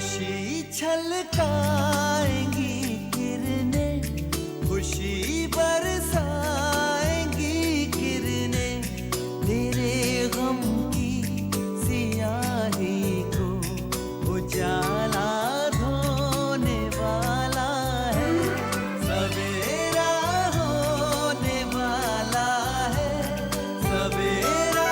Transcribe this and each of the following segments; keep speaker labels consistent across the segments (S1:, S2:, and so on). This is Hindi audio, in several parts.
S1: खुशी छलकाएंगी किरणें, खुशी बरसाएंगी किरणें, तेरे गम की सियाही को उजाला धोने वाला है, सवेरा होने वाला है, सवेरा।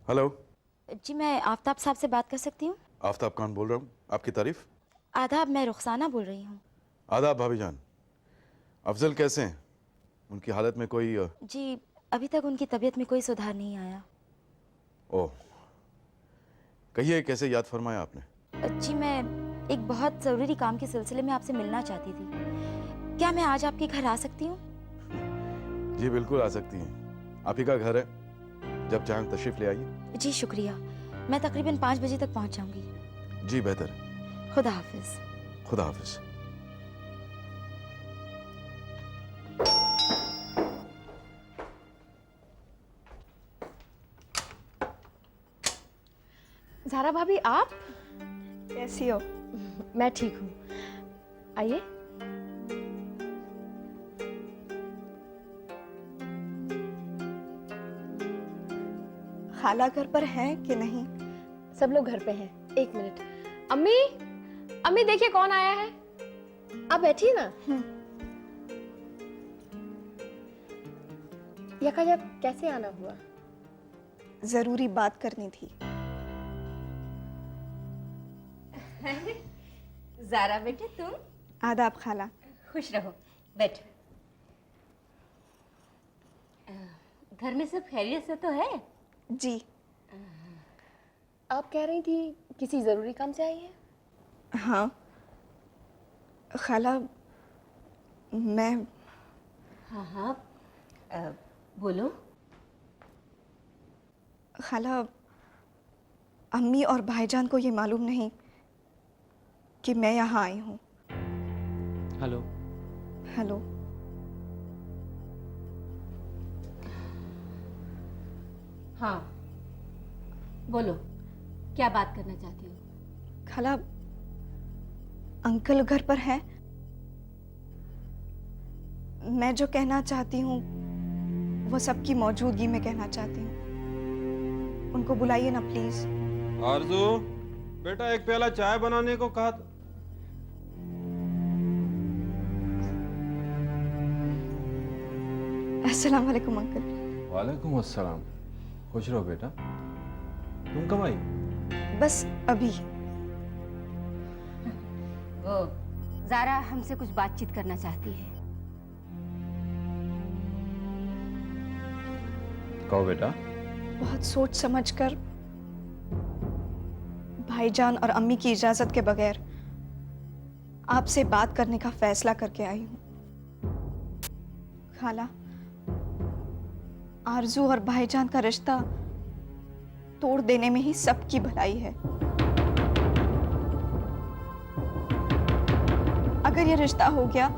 S2: हेलो।
S3: जी मैं आफ्ताब साहब से बात कर सकती हूँ?
S2: आफ्ताब खान बोल रहा हूँ। आपकी तारीफ।
S3: आदाब, मैं रुखसाना बोल रही हूँ।
S2: आदाब भाभी जान। अफजल कैसे हैं? उनकी हालत में कोई
S3: जी अभी तक उनकी तबीयत में कोई सुधार नहीं आया।
S2: ओह, कहिए कैसे याद फरमाया आपने?
S3: जी मैं एक बहुत ज़रूरी काम के सिलसिले में आपसे मिलना चाहती थी। क्या मैं आज आपके घर आ सकती हूँ?
S2: जी बिल्कुल आ सकती हैं। आप ही का घर है, जब चाहें तशरीफ ले आइए।
S3: जी शुक्रिया, मैं तकरीबन 5 बजे तक पहुँच जाऊँगी।
S2: जी बेहतर है।
S3: खुदा हाफिज।
S2: खुदा हाफिज।
S4: ज़ारा भाभी, आप
S5: कैसी हो?
S4: मैं ठीक हूँ, आइए।
S5: खाला घर पर है कि नहीं?
S4: सब लोग घर पे हैं। एक मिनट। अम्मी, अम्मी देखिए कौन आया है। आप बैठिए ना। यकायक कैसे आना हुआ?
S5: जरूरी बात करनी थी।
S6: ज़ारा बेटे तुम?
S5: आदाब खाला।
S6: खुश रहो, बैठो। घर में सब खैरियत से तो है?
S5: जी।
S4: आप कह रही थी किसी जरूरी काम से आई है?
S5: हाँ खाला, मैं
S6: हाँ हाँ, बोलो।
S5: खाला, अम्मी और भाईजान को ये मालूम नहीं कि मैं यहाँ आई हूँ।
S7: हेलो।
S5: हेलो।
S6: हाँ बोलो, क्या बात करना चाहती हो?
S5: खाला, अंकल घर पर हैं? मैं जो कहना चाहती हूँ वो सबकी मौजूदगी में कहना चाहती हूँ। उनको बुलाइए ना प्लीज।
S8: आरज़ू बेटा, एक प्याला चाय बनाने को कहा था।
S5: अस्सलाम वालेकुम अंकल।
S8: वालेकुम अस्सलाम। खुश रहो बेटा। तुम कब आई?
S5: बस अभी।
S6: वो ज़ारा हमसे कुछ बातचीत करना चाहती है।
S8: कहो बेटा।
S5: बहुत सोच समझकर, भाईजान और अम्मी की इजाजत के बगैर आपसे बात करने का फैसला करके आई हूं। खाला, आरजू और भाईजान का रिश्ता तोड़ देने में ही सबकी भलाई है। अगर ये रिश्ता हो गया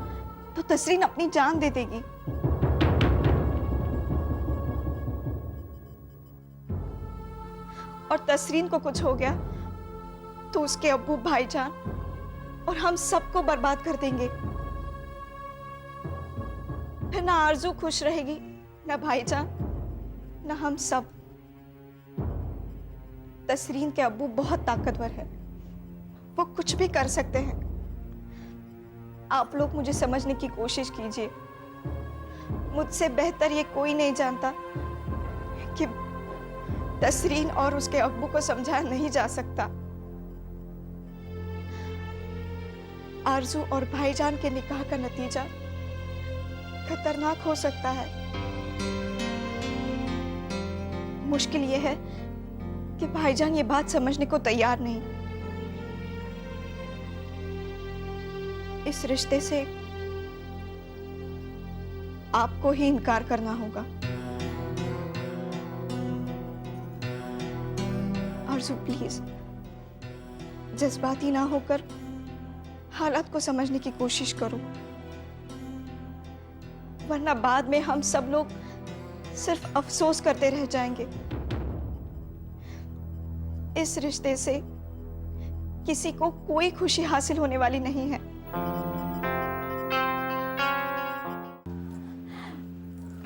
S5: तो तसरीन अपनी जान दे देगी। और तसरीन को कुछ हो गया तो उसके अब्बू, भाईजान और हम सबको बर्बाद कर देंगे। फिर ना आरजू खुश रहेगी, ना भाईजान, ना हम सब। तसरीन के अब्बू बहुत ताकतवर है, वो कुछ भी कर सकते हैं। आप लोग मुझे समझने की कोशिश कीजिए। मुझसे बेहतर ये कोई नहीं जानता कि तसरीन और उसके अब्बू को समझाया नहीं जा सकता। आरजू और भाईजान के निकाह का नतीजा खतरनाक हो सकता है। मुश्किल यह है कि भाईजान ये बात समझने को तैयार नहीं। इस रिश्ते से आपको ही इनकार करना होगा। आरज़ू प्लीज जज्बाती ना होकर हालात को समझने की कोशिश करो, वरना बाद में हम सब लोग सिर्फ अफसोस करते रह जाएंगे। इस रिश्ते से किसी को कोई खुशी हासिल होने वाली नहीं है।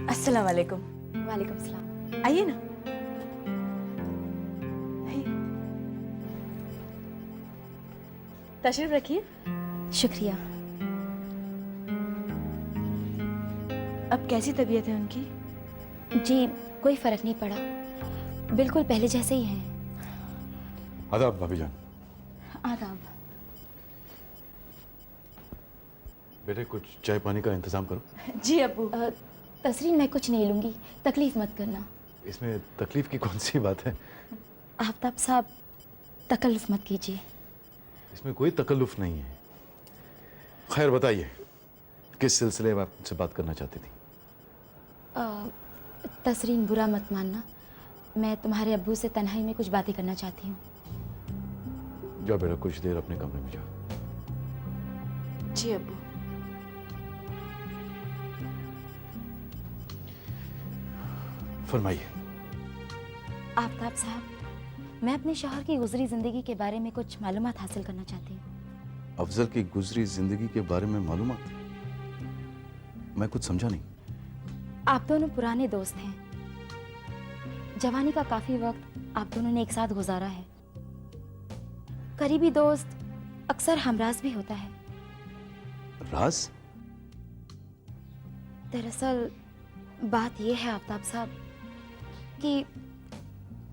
S9: अस्सलाम वालेकुम।
S3: वालेकुम सलाम।
S9: आइए ना। आइए। तशरीफ रखिए।
S3: शुक्रिया।
S9: अब कैसी तबीयत है उनकी?
S3: जी कोई फर्क नहीं पड़ा, बिल्कुल पहले जैसे ही हैं।
S2: आदाब भाभी जान।
S3: आदाब।
S2: बेटे कुछ चाय पानी का इंतजाम करो।
S9: जी अब्बू।
S3: तसरीन मैं कुछ नहीं लूंगी, तकलीफ मत करना।
S2: इसमें तकलीफ की कौन सी बात है?
S3: आफ्ताब साहब तकल्लुफ मत कीजिए।
S2: इसमें कोई तकल्लुफ नहीं है। खैर बताइए, किस सिलसिले में आप मुझसे बात करना चाहती थी?
S3: तसरीन बुरा मत मानना, मैं तुम्हारे अब्बू से तन्हाई में कुछ बातें करना चाहती हूँ।
S2: जाओ बेटा, कुछ देर अपने कमरे में जाओ।
S9: जी अब्बू।
S2: फरमाइए।
S3: आफ्ताब साहब, मैं अपने शौहर की गुजरी जिंदगी के बारे में कुछ मालूमात हासिल करना चाहती हूँ।
S2: अफजल की गुजरी जिंदगी के बारे में मालूमात? मैं कुछ समझा नहीं।
S3: आप दोनों पुराने दोस्त हैं। जवानी का काफी वक्त आप दोनों ने एक साथ गुजारा है। करीबी दोस्त अक्सर हमराज भी होता है।
S2: राज?
S3: दरअसल बात यह है आफ्ताब साहब कि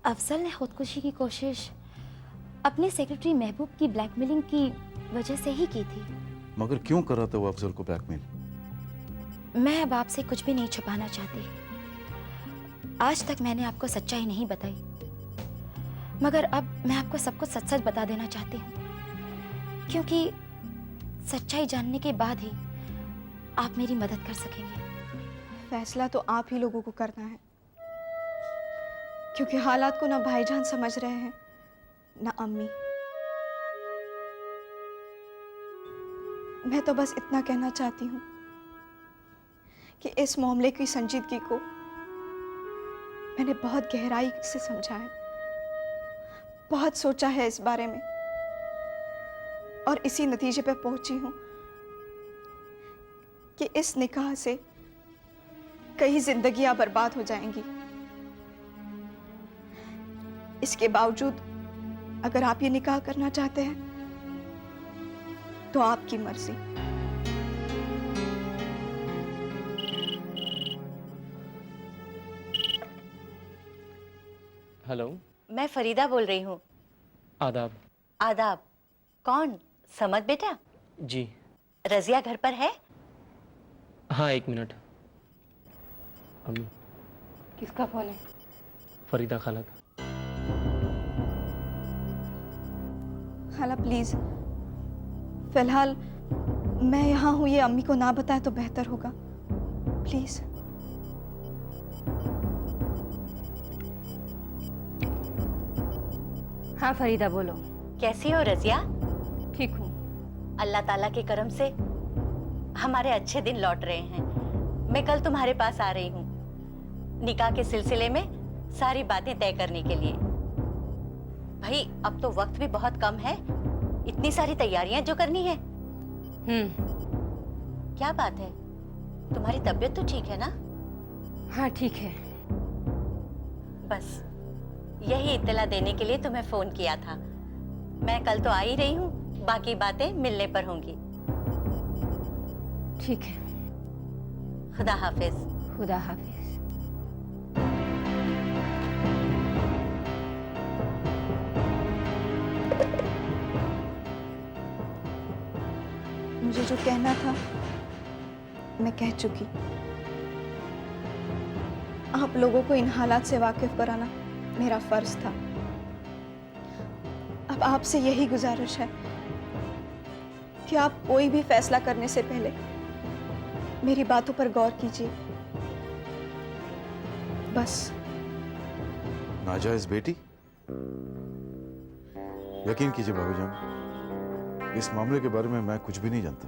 S3: अफजल ने खुदकुशी की कोशिश अपने सेक्रेटरी महबूब की ब्लैकमेलिंग की वजह से ही की थी।
S2: मगर क्यों कर रहा था वो अफजल को ब्लैकमेल?
S3: मैं अब आपसे कुछ भी नहीं छुपाना चाहती। आज तक मैंने आपको सच्चाई नहीं बताई, मगर अब मैं आपको सब कुछ सच सच बता देना चाहती हूँ, क्योंकि सच्चाई जानने के बाद ही आप मेरी मदद कर सकेंगे।
S5: फैसला तो आप ही लोगों को करना है, क्योंकि हालात को ना भाईजान समझ रहे हैं ना अम्मी। मैं तो बस इतना कहना चाहती हूँ कि इस मामले की संजीदगी को मैंने बहुत गहराई से समझा है, बहुत सोचा है इस बारे में, और इसी नतीजे पे पहुंची हूं कि इस निकाह से कई जिंदगियां बर्बाद हो जाएंगी। इसके बावजूद अगर आप ये निकाह करना चाहते हैं तो आपकी मर्जी।
S7: हेलो।
S6: मैं फरीदा बोल रही हूँ।
S7: आदाब।
S6: आदाब। कौन? समद बेटा?
S7: जी।
S6: रजिया घर पर है?
S7: हाँ, एक मिनट। अम्मी।
S6: किसका फोन है?
S7: फरीदा खाला का।
S5: खाला प्लीज, फिलहाल मैं यहाँ हूँ, ये अम्मी को ना बताए तो बेहतर होगा, प्लीज।
S6: हाँ फरीदा बोलो। कैसी हो रजिया?
S9: ठीक हूँ।
S6: अल्लाह ताला के करम से हमारे अच्छे दिन लौट रहे हैं। मैं कल तुम्हारे पास आ रही हूँ निकाह के सिलसिले में सारी बातें तय करने के लिए। भाई अब तो वक्त भी बहुत कम है, इतनी सारी तैयारियां जो करनी है। क्या बात है, तुम्हारी तबीयत तो ठीक है ना?
S9: हाँ ठीक है।
S6: बस यही इत्तला देने के लिए तुम्हें फोन किया था। मैं कल तो आ ही रही हूँ, बाकी बातें मिलने पर होंगी।
S9: ठीक है।
S6: खुदा हाफिज।
S9: खुदा हाफिज।
S5: मुझे जो कहना था मैं कह चुकी। आप लोगों को इन हालात से वाकिफ कराना मेरा फर्ज था। अब आपसे यही गुजारिश है कि आप कोई भी फैसला करने से पहले मेरी बातों पर गौर कीजिए। बस।
S2: नाजायज बेटी? यकीन कीजिए भाभी जान, इस मामले के बारे में मैं कुछ भी नहीं जानता।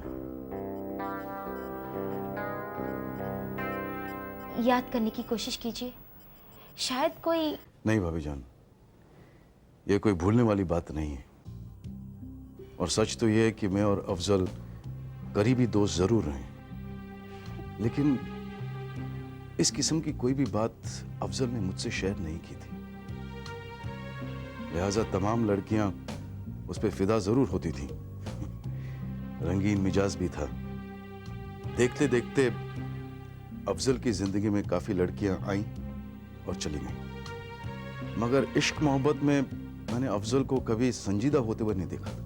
S3: याद करने की कोशिश कीजिए, शायद कोई।
S2: नहीं भाभी जान, ये कोई भूलने वाली बात नहीं है। और सच तो ये है कि मैं और अफजल करीबी दोस्त जरूर रहे, लेकिन इस किस्म की कोई भी बात अफजल ने मुझसे शेयर नहीं की थी। लिहाजा तमाम लड़कियां उस पर फिदा जरूर होती थीं। रंगीन मिजाज भी था। देखते देखते अफजल की जिंदगी में काफी लड़कियां आईं और चली गईं, मगर इश्क मोहब्बत में मैंने अफजल को कभी संजीदा होते हुए नहीं देखा था।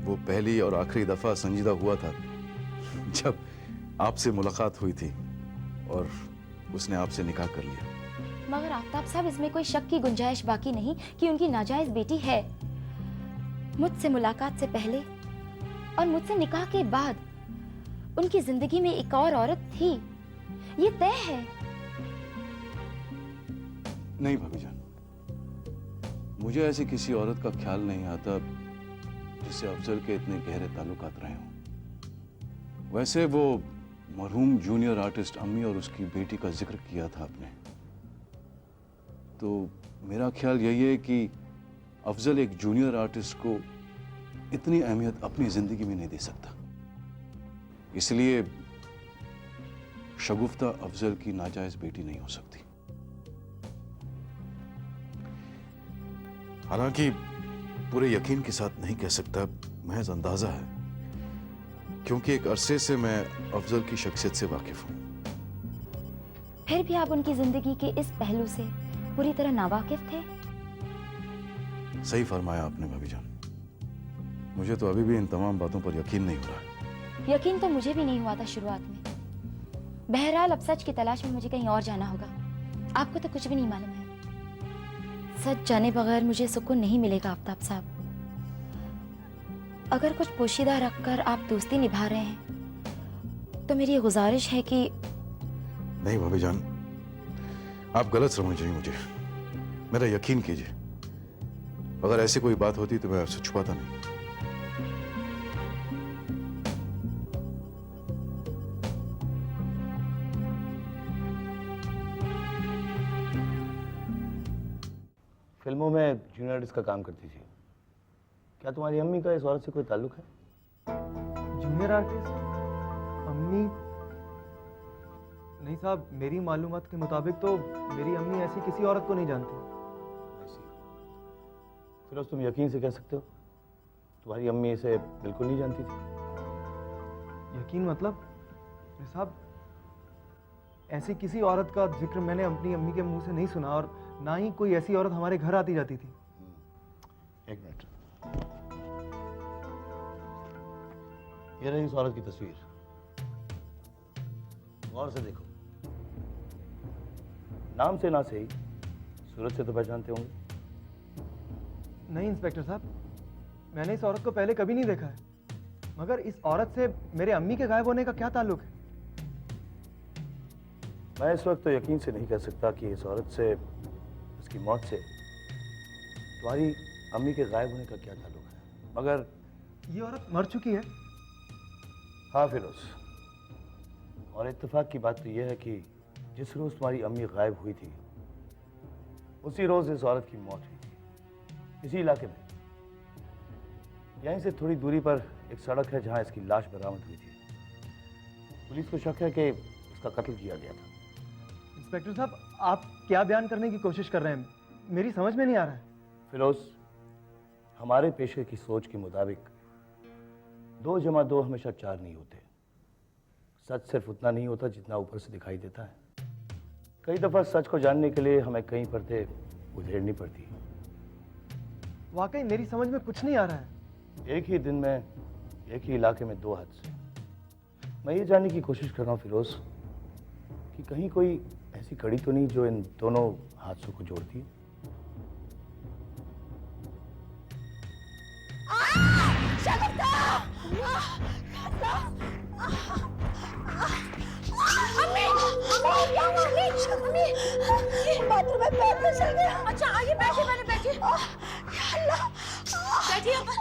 S2: वो पहली और आखिरी दफा संजीदा हुआ था जब आपसे मुलाकात हुई थी और उसने आपसे निकाह कर लिया।
S3: मगर आफ्ताब साहब, इसमें कोई शक की गुंजाइश बाकी नहीं कि उनकी नाजायज बेटी है। मुझसे मुलाकात से पहले और मुझसे निकाह के बाद उनकी जिंदगी में एक और औरत थी, ये तय है।
S2: नहीं भाभी जान, मुझे ऐसी किसी औरत का ख्याल नहीं आता जिससे अफजल के इतने गहरे ताल्लुकात रहे हों। वैसे वो मरहूम जूनियर आर्टिस्ट अम्मी और उसकी बेटी का जिक्र किया था आपने, तो मेरा ख्याल यही है कि अफजल एक जूनियर आर्टिस्ट को इतनी अहमियत अपनी जिंदगी में नहीं दे सकता, इसलिए शगुफ्ता अफजल की नाजायज बेटी नहीं हो सकती। हालांकि पूरे यकीन के साथ नहीं कह सकता, महज अंदाजा है, क्योंकि एक अरसे से मैं अफजल की शख्सियत से वाकिफ हूं।
S3: फिर भी आप उनकी जिंदगी के इस पहलू से पूरी तरह नावाकिफ थे।
S2: सही फरमाया आपने भाभी जान, मुझे तो अभी भी इन तमाम बातों पर यकीन नहीं हो रहा है।
S3: यकीन तो मुझे भी नहीं हुआ था शुरुआत में। बहरहाल अब सच की तलाश में मुझे कहीं और जाना होगा। आपको तो कुछ भी नहीं मालूम है। सच जाने बगैर मुझे सुकून नहीं मिलेगा आफ्ताब साहब। अगर कुछ पोशीदा रखकर आप दोस्ती निभा रहे हैं तो मेरी गुजारिश है कि।
S2: नहीं भाभी जान, आप गलत समझ रही मुझे। मेरा यकीन कीजिए, अगर ऐसी कोई बात होती तो मैं आपसे छुपाता नहीं।
S10: फिल्मों में जूनियर आर्टिस्ट का काम करती थी। क्या तुम्हारी अम्मी का इस औरत से कोई ताल्लुक है?
S11: Junior artist? अम्मी? नहीं साहब, मेरी मालूमात के मुताबिक तो मेरी अम्मी ऐसी किसी औरत को नहीं जानती।
S10: फिर तुम यकीन से कह सकते हो तुम्हारी अम्मी इसे बिल्कुल नहीं जानती थी?
S11: यकीन मतलब? साहब, ऐसी किसी औरत का जिक्र मैंने अपनी अम्मी के मुंह से नहीं सुना, और ना ही कोई ऐसी औरत हमारे घर आती जाती थी।
S10: एक मिनट, ये रही इस औरत की तस्वीर, गौर से देखो। नाम से ना सही, सूरत से तो पहचानते होंगे।
S11: नहीं इंस्पेक्टर साहब, मैंने इस औरत को पहले कभी नहीं देखा है। मगर इस औरत से मेरे अम्मी के गायब होने का क्या ताल्लुक है?
S10: मैं इस वक्त तो यकीन से नहीं कह सकता कि इस औरत से, उसकी मौत से तुम्हारी अम्मी के गायब होने का क्या ताल्लुक है, मगर
S11: ये औरत मर चुकी है।
S10: हाँ फिरोज, और इत्तेफाक की बात तो यह है कि जिस रोज तुम्हारी अम्मी गायब हुई थी उसी रोज इस औरत की मौत हुई थी, इसी इलाके में। यहीं से थोड़ी दूरी पर एक सड़क है जहां इसकी लाश बरामद हुई थी। पुलिस को शक है कि इसका कत्ल किया गया था।
S11: इंस्पेक्टर साहब, आप क्या बयान करने की कोशिश कर रहे हैं? मेरी समझ में नहीं आ रहा है।
S10: फिरोज, हमारे पेशे की सोच के मुताबिक 2 + 2 हमेशा 4 नहीं होते। सच सिर्फ उतना नहीं होता जितना ऊपर से दिखाई देता है। कई दफा सच को जानने के लिए हमें कई परतें उधेड़नी पड़ती है।
S11: वाकई मेरी समझ में कुछ नहीं आ रहा है।
S10: एक ही दिन में एक ही इलाके में 2 हादसे। मैं ये जानने की कोशिश कर रहा हूँ फिरोज कि कहीं कोई ऐसी कड़ी तो नहीं जो इन दोनों हादसों को जोड़ती है।
S5: अम्मी! तो मैं पैर फिसल गया।
S3: अच्छा आइए बैठिए, मैंने बैठिए।
S5: या अल्लाह,
S3: बैठिए अपन।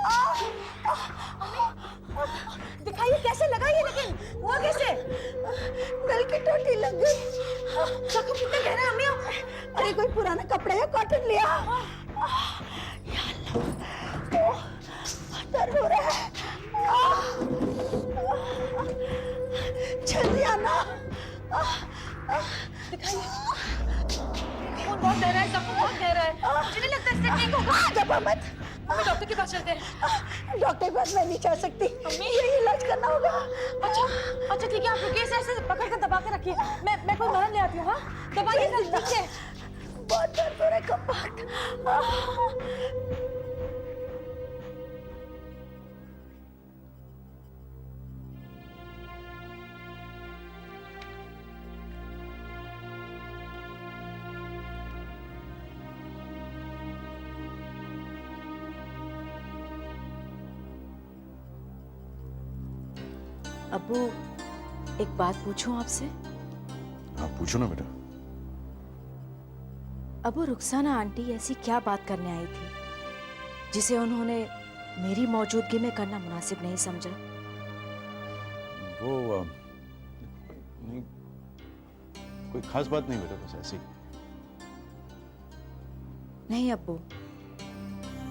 S3: दिखाइए कैसे लगा ये, लेकिन हुआ कैसे?
S5: नल की टोटी लग गई।
S3: जख्म कितना गहरा है अम्मी?
S5: अरे कोई पुराना कपड़ा या कॉटन लिया। या अल्लाह, ओह, दर्द हो रहा है। जल्दी आना।
S3: दिखाइए। खून बहुत गहरा है, जख्म बहुत गहरा है। मुझे नहीं लगता इससे ठीक होगा।
S5: दबा मत।
S3: मम्मी डॉक्टर के पास चलते हैं।
S5: डॉक्टर के पास मैं नहीं जा सकती।
S3: मम्मी
S5: यही इलाज करना होगा।
S3: अच्छा ठीक है, आप रुकिए, ऐसे पकड़ कर दबा के रखिए। मैं कोई मरहम ले आती हूँ। हाँ दबाइए सर, ठीक है।
S5: बहुत दर्द हो रहा है कपाट।
S3: अब्बू एक बात पूछूं आपसे?
S2: हाँ पूछो ना बेटा।
S3: अब्बू रुखसाना आंटी ऐसी क्या बात करने आई थी जिसे उन्होंने मेरी मौजूदगी में करना मुनासिब नहीं समझा?
S2: वो नहीं, कोई खास बात नहीं बेटा, बस ऐसी।
S3: नहीं अब्बू,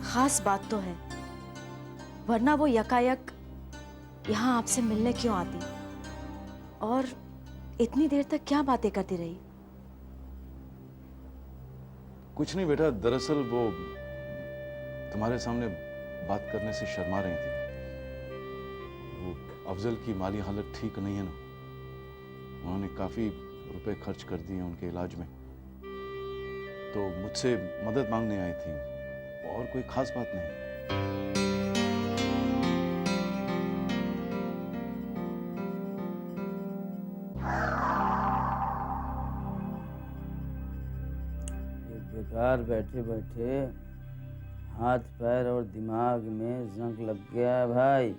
S3: खास बात तो है, वरना वो यकायक यहाँ आपसे मिलने क्यों आती और इतनी देर तक क्या बातें करती रही?
S2: कुछ नहीं बेटा, दरअसल वो तुम्हारे सामने बात करने से शर्मा रही थी। वो अफजल की माली हालत ठीक नहीं है ना, उन्होंने काफी रुपए खर्च कर दिए उनके इलाज में, तो मुझसे मदद मांगने आई थी, और कोई खास बात नहीं।
S12: बेकार बैठे बैठे हाथ पैर और दिमाग में जंग लग गया है भाई।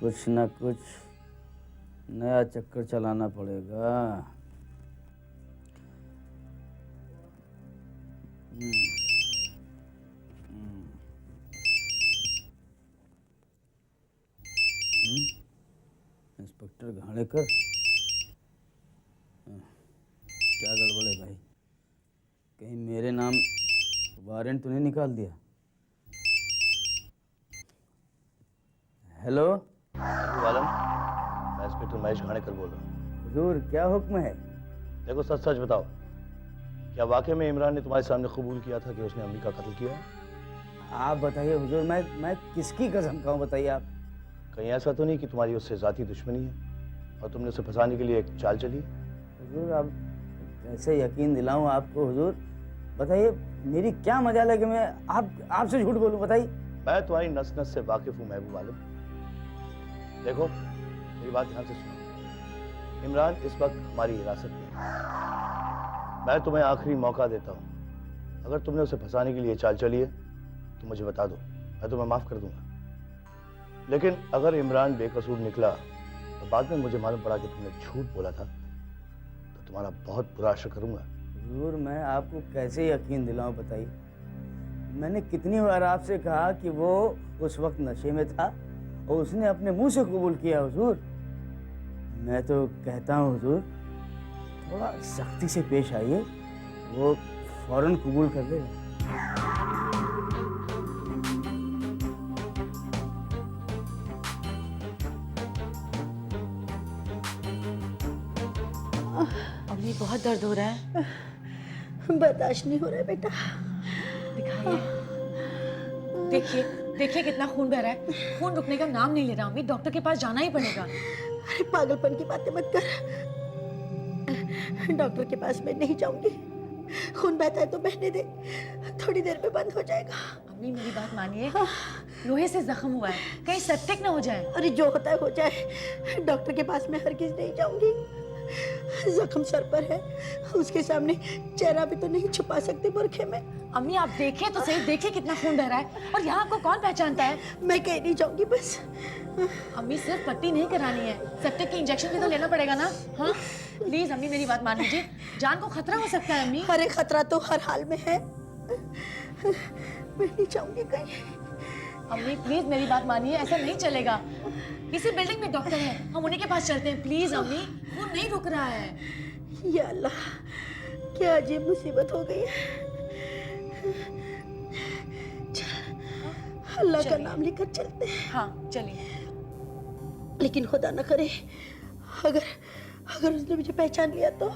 S12: कुछ न कुछ नया चक्कर चलाना पड़ेगा। इंस्पेक्टर घाणेकर, क्या गड़बड़ है भाई? कहीं मेरे नाम वारंट तो नहीं निकाल दिया? हेलो
S10: आलम, मैं इंस्पेक्टर महेश घाणेकर बोल रहा हूँ।
S12: हुजूर क्या हुक्म है?
S10: देखो सच सच बताओ, क्या वाकई में इमरान ने तुम्हारे सामने कबूल किया था कि उसने अम्मी का कत्ल किया?
S12: आप बताइए हुजूर, मैं किसकी कसम खाऊं, बताइए आप।
S10: कहीं ऐसा तो नहीं कि तुम्हारी उससे जाती दुश्मनी है और तुमने उसे फंसाने के लिए एक चाल चली?
S12: हुजूर अब कैसे यकीन दिलाऊं आपको हुजूर, बताइए मेरी क्या मजाल है कि मैं आपसे झूठ बोलूं, बताइए।
S10: मैं तुम्हारी नस नस से वाकिफ हूँ महबूब आलम। देखो मेरी बात ध्यान से सुनो, इमरान इस वक्त हमारी हिरासत में है। मैं तुम्हें आखिरी मौका देता हूँ, अगर तुमने उसे फंसाने के लिए चाल चली है तो मुझे बता दो, मैं तुम्हें माफ कर दूंगा। लेकिन अगर इमरान बेकसूर निकला तो बाद में मुझे मालूम पड़ा कि तुमने झूठ बोला था, तो तुम्हारा बहुत बुरा असर करूंगा।
S12: हुजूर मैं आपको कैसे यकीन दिलाऊं, बताइए। मैंने कितनी बार आपसे कहा कि वो उस वक्त नशे में था और उसने अपने मुंह से कबूल किया। हुजूर मैं तो कहता हूँ हुजूर, थोड़ा सख्ती से पेश आइए, वो फौरन कबूल कर लेगा।
S3: अम्मी बहुत दर्द हो रहा है।
S5: बर्दाश्त नहीं हो रहा है बेटा।
S3: दिखाइए। देखिए देखिए कितना खून बह रहा है, खून रुकने का नाम नहीं ले रहा। अम्मी डॉक्टर के पास जाना ही पड़ेगा।
S5: अरे पागलपन की बातें मत कर, डॉक्टर के पास मैं नहीं जाऊंगी। खून बहता है तो बहने दे, थोड़ी देर में बंद हो जाएगा।
S3: अम्मी मेरी बात मानिए, लोहे से जख्म हुआ है, कहीं सेप्टिक ना हो जाए।
S5: अरे जो होता है हो जाए, डॉक्टर के पास मैं हरगिज नहीं जाऊंगी।
S13: जख्म सर पर है, उसके सामने चेहरा भी तो नहीं छुपा सकते बुरखे में।
S14: अम्मी आप देखें तो सही, देखिए कितना खून बह रहा है, और यहाँ आपको कौन पहचानता है?
S13: मैं कहीं नहीं जाऊंगी बस।
S14: अम्मी सिर्फ पट्टी नहीं करानी है, सेप्टिक की इंजेक्शन भी तो लेना पड़ेगा ना। हाँ प्लीज अम्मी मेरी बात मान लीजिए, जान को खतरा हो सकता है अम्मी।
S13: अरे खतरा तो हर हाल में है, मैं नहीं जाऊंगी कहीं।
S14: अम्मी प्लीज मेरी बात मानिए, ऐसा नहीं चलेगा। किसी बिल्डिंग में डॉक्टर है, हम उन्हीं के पास चलते हैं। प्लीज अम्मी, खून नहीं रुक रहा है।
S13: या अल्लाह, क्या अजीब मुसीबत हो गई है। अल्लाह का नाम लेकर चलते हैं।
S14: हाँ चलिए।
S13: लेकिन खुदा न करे अगर उसने मुझे पहचान लिया तो।